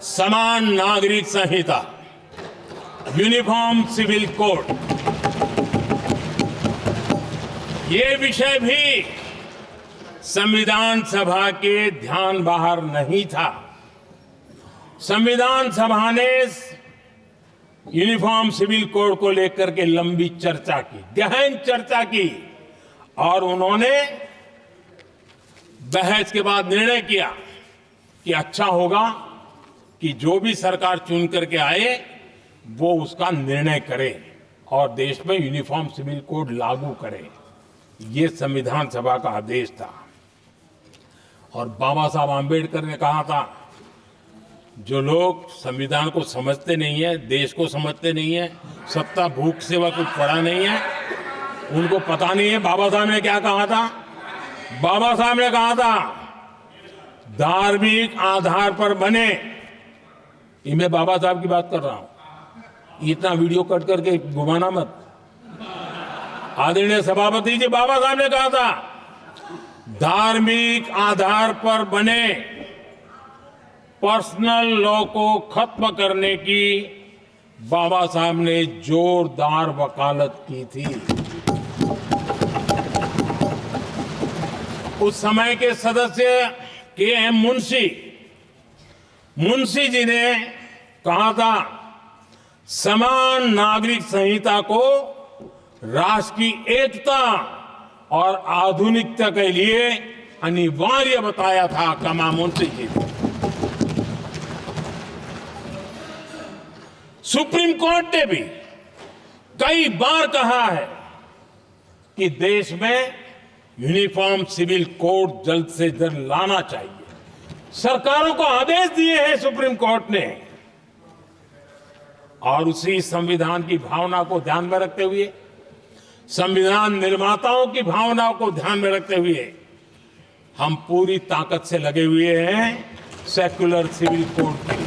समान नागरिक संहिता, uniform civil code, ये विषय भी संविधान सभा के ध्यान बाहर नहीं था। संविधान सभा ने यूनिफॉर्म सिविल कोड को लेकर के लंबी चर्चा की, गहन चर्चा की, और उन्होंने बहस के बाद निर्णय किया कि अच्छा होगा कि जो भी सरकार चुन करके आए वो उसका निर्णय करे और देश में यूनिफॉर्म सिविल कोड लागू करे। ये संविधान सभा का आदेश था। और बाबा साहब आंबेडकर ने कहा था, जो लोग संविधान को समझते नहीं है, देश को समझते नहीं है, सत्ता भूख सेवा कुछ पढ़ा नहीं है, उनको पता नहीं है बाबा साहब ने क्या कहा था। बाबा साहब ने कहा था, धार्मिक आधार पर बने, ये मैं बाबा साहब की बात कर रहा हूं, इतना वीडियो कट करके घुमाना मत। आदरणीय सभापति जी, बाबा साहब ने कहा था, धार्मिक आधार पर बने पर्सनल लॉ को खत्म करने की बाबा साहब ने जोरदार वकालत की थी। उस समय के सदस्य के.एम. मुंशी जी ने कहा था, समान नागरिक संहिता को राष्ट्र की एकता और आधुनिकता के लिए अनिवार्य बताया था। कमा मुंशी जी ने। सुप्रीम कोर्ट ने भी कई बार कहा है कि देश में यूनिफॉर्म सिविल कोड जल्द से जल्द लाना चाहिए। सरकारों को आदेश दिए हैं सुप्रीम कोर्ट ने, और उसी संविधान की भावना को ध्यान में रखते हुए, संविधान निर्माताओं की भावनाओं को ध्यान में रखते हुए हम पूरी ताकत से लगे हुए हैं सेक्युलर सिविल कोड के लिए।